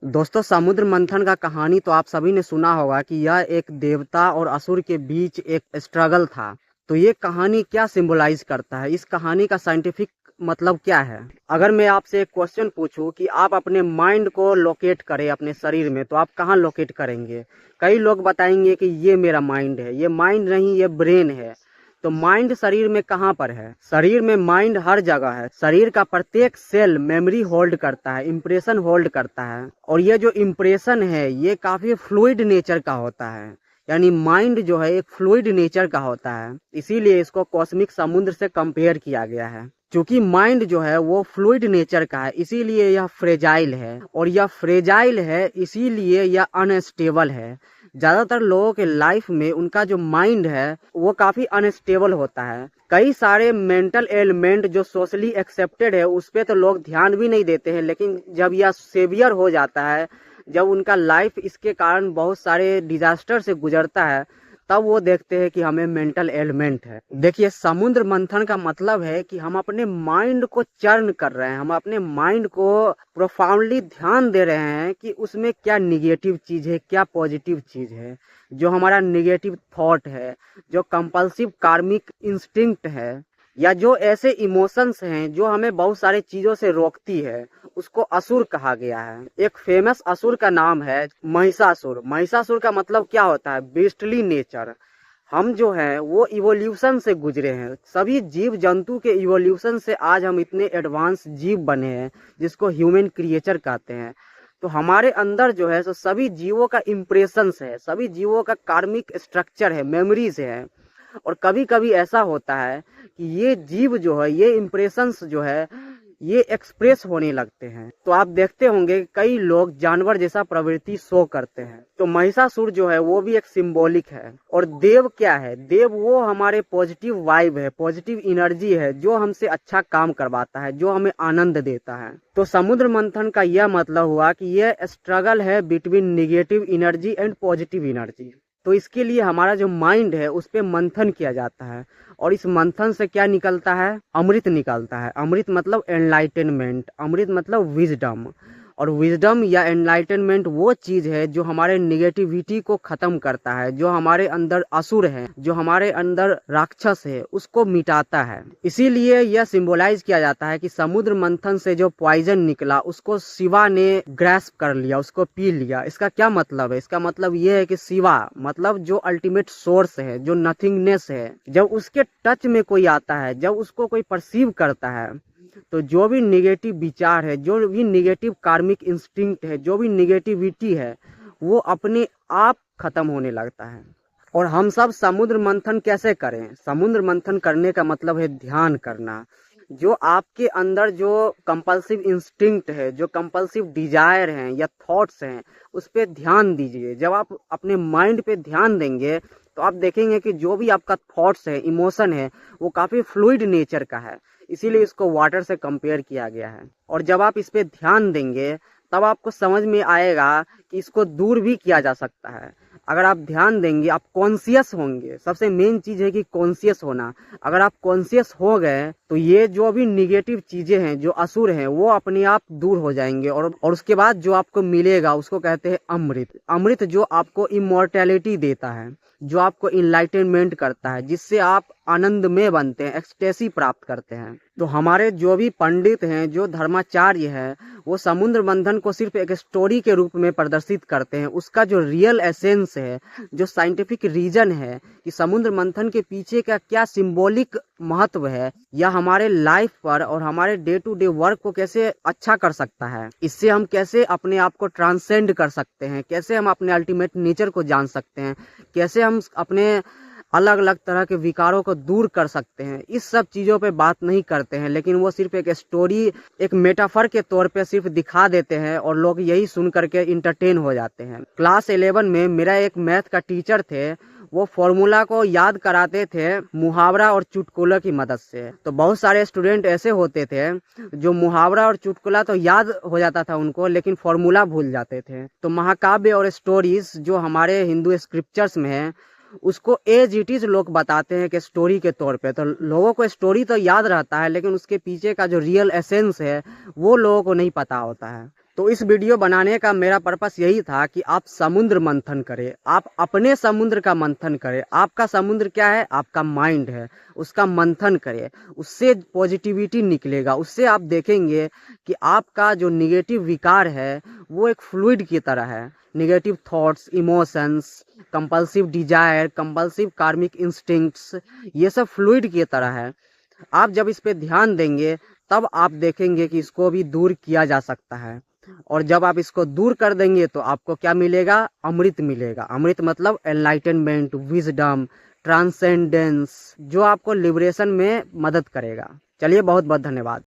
दोस्तों, समुद्र मंथन का कहानी तो आप सभी ने सुना होगा कि यह एक देवता और असुर के बीच एक स्ट्रगल था। तो ये कहानी क्या सिंबलाइज करता है, इस कहानी का साइंटिफिक मतलब क्या है? अगर मैं आपसे एक क्वेश्चन पूछूं कि आप अपने माइंड को लोकेट करें अपने शरीर में, तो आप कहाँ लोकेट करेंगे? कई लोग बताएंगे कि ये मेरा माइंड है। ये माइंड नहीं, ये ब्रेन है। तो माइंड शरीर में कहाँ पर है? शरीर में माइंड हर जगह है। शरीर का प्रत्येक सेल मेमोरी होल्ड करता है, इम्प्रेशन होल्ड करता है। और ये जो इम्प्रेशन है ये काफी फ्लूइड नेचर का होता है। यानी माइंड जो है एक फ्लूइड नेचर का होता है, इसीलिए इसको कॉस्मिक समुद्र से कंपेयर किया गया है। क्योंकि माइंड जो है वो फ्लूइड नेचर का है, इसीलिए यह फ्रेजाइल है। और यह फ्रेजाइल है इसीलिए यह अनस्टेबल है। ज्यादातर लोगों के लाइफ में उनका जो माइंड है वो काफी अनस्टेबल होता है। कई सारे मेंटल एलिमेंट जो सोशली एक्सेप्टेड है उस पे तो लोग ध्यान भी नहीं देते हैं, लेकिन जब यह सेवियर हो जाता है, जब उनका लाइफ इसके कारण बहुत सारे डिजास्टर से गुजरता है, तब वो देखते हैं कि हमें मेंटल एलिमेंट है। देखिए, समुद्र मंथन का मतलब है कि हम अपने माइंड को चर्न कर रहे हैं, हम अपने माइंड को प्रोफाउंडली ध्यान दे रहे हैं कि उसमें क्या निगेटिव चीज है, क्या पॉजिटिव चीज है। जो हमारा निगेटिव थॉट है, जो कंपल्सिव कार्मिक इंस्टिंक्ट है, या जो ऐसे इमोशंस हैं जो हमें बहुत सारी चीजों से रोकती है, उसको असुर कहा गया है। एक फेमस असुर का नाम है महिषासुर। महिषासुर का मतलब क्या होता है? Beastly nature. हम जो है वो इवोल्यूशन से गुजरे हैं। सभी जीव जंतु के इवोल्यूशन से आज हम इतने एडवांस जीव बने हैं, जिसको ह्यूमन क्रिएचर कहते हैं। तो हमारे अंदर जो है सो सभी जीवों का इम्प्रेशंस है, सभी जीवों का कार्मिक स्ट्रक्चर है, मेमोरीज है। और कभी कभी ऐसा होता है कि ये जीव जो है, ये इम्प्रेशंस जो है, ये एक्सप्रेस होने लगते हैं। तो आप देखते होंगे कई लोग जानवर जैसा प्रवृत्ति शो करते हैं। तो महिषासुर जो है वो भी एक सिंबॉलिक है। और देव क्या है? देव वो हमारे पॉजिटिव वाइब है, पॉजिटिव एनर्जी है, जो हमसे अच्छा काम करवाता है, जो हमें आनंद देता है। तो समुद्र मंथन का यह मतलब हुआ कि यह स्ट्रगल है between negative energy and positive energy. तो इसके लिए हमारा जो माइंड है उस पे मंथन किया जाता है। और इस मंथन से क्या निकलता है? अमृत निकलता है। अमृत मतलब एनलाइटनमेंट, अमृत मतलब विजडम। और विजडम या एनलाइटनमेंट वो चीज है जो हमारे निगेटिविटी को खत्म करता है, जो हमारे अंदर असुर है, जो हमारे अंदर राक्षस है, उसको मिटाता है। इसीलिए यह सिंबलाइज किया जाता है कि समुद्र मंथन से जो पॉइजन निकला उसको शिवा ने ग्रैस्प कर लिया, उसको पी लिया। इसका क्या मतलब है? इसका मतलब यह है कि शिवा मतलब जो अल्टीमेट सोर्स है, जो नथिंगनेस है, जब उसके टच में कोई आता है, जब उसको कोई परसीव करता है, तो जो भी निगेटिव विचार है, जो भी निगेटिव कार्मिक इंस्टिंक्ट है, जो भी निगेटिविटी है, वो अपने आप खत्म होने लगता है। और हम सब समुद्र मंथन कैसे करें? समुद्र मंथन करने का मतलब है ध्यान करना। जो आपके अंदर जो कंपल्सिव इंस्टिंक्ट है, जो कंपल्सिव डिजायर हैं या थॉट्स हैं, उस पे ध्यान दीजिए। जब आप अपने माइंड पे ध्यान देंगे तो आप देखेंगे कि जो भी आपका थॉट्स है, इमोशन है, वो काफी फ्लूइड नेचर का है। इसीलिए इसको वाटर से कंपेयर किया गया है। और जब आप इस पे ध्यान देंगे तब आपको समझ में आएगा कि इसको दूर भी किया जा सकता है। अगर आप ध्यान देंगे, आप कॉन्शियस होंगे। सबसे मेन चीज है कि कॉन्शियस होना। अगर आप कॉन्शियस हो गए तो ये जो भी निगेटिव चीजें हैं, जो असुर हैं, वो अपने आप दूर हो जाएंगे। और उसके बाद जो आपको मिलेगा उसको कहते हैं अमृत। अमृत जो आपको इमोर्टैलिटी देता है, जो आपको इनलाइटनमेंट करता है, जिससे आप आनंदमय बनते हैं, एक्सटेसी प्राप्त करते हैं। तो हमारे जो भी पंडित हैं, जो धर्माचार्य हैं, वो समुद्र मंथन को सिर्फ एक स्टोरी के रूप में प्रदर्शित करते हैं। उसका जो रियल एसेंस है, जो साइंटिफिक रीजन है कि समुद्र मंथन के पीछे का क्या सिंबॉलिक महत्व है, या हमारे लाइफ पर और हमारे डे टू डे वर्क को कैसे अच्छा कर सकता है, इससे हम कैसे अपने आप को ट्रांसेंड कर सकते हैं, कैसे हम अपने अल्टीमेट नेचर को जान सकते हैं, कैसे हम अपने अलग अलग तरह के विकारों को दूर कर सकते हैं, इस सब चीज़ों पे बात नहीं करते हैं। लेकिन वो सिर्फ एक स्टोरी, एक मेटाफर के तौर पे सिर्फ दिखा देते हैं और लोग यही सुन करके इंटरटेन हो जाते हैं। क्लास 11 में मेरा एक मैथ का टीचर थे, वो फॉर्मूला को याद कराते थे मुहावरा और चुटकुलों की मदद से। तो बहुत सारे स्टूडेंट ऐसे होते थे जो मुहावरा और चुटकुला तो याद हो जाता था उनको, लेकिन फॉर्मूला भूल जाते थे। तो महाकाव्य और स्टोरीज जो हमारे हिंदू स्क्रिप्चर्स में है, उसको एज इट इज लोग बताते हैं कि स्टोरी के तौर पे। तो लोगों को स्टोरी तो याद रहता है, लेकिन उसके पीछे का जो रियल एसेंस है वो लोगों को नहीं पता होता है। तो इस वीडियो बनाने का मेरा पर्पस यही था कि आप समुद्र मंथन करें, आप अपने समुद्र का मंथन करें। आपका समुद्र क्या है? आपका माइंड है, उसका मंथन करें, उससे पॉजिटिविटी निकलेगा। उससे आप देखेंगे कि आपका जो निगेटिव विकार है वो एक फ्लूइड की तरह है। Negative thoughts, emotions, compulsive desire, compulsive karmic instincts, ये सब फ्लूइड की तरह है। आप जब इस पे ध्यान देंगे तब आप देखेंगे कि इसको भी दूर किया जा सकता है। और जब आप इसको दूर कर देंगे तो आपको क्या मिलेगा? अमृत मिलेगा। अमृत मतलब एनलाइटनमेंट, विजडम, ट्रांसेंडेंस, जो आपको लिबरेशन में मदद करेगा। चलिए, बहुत बहुत धन्यवाद।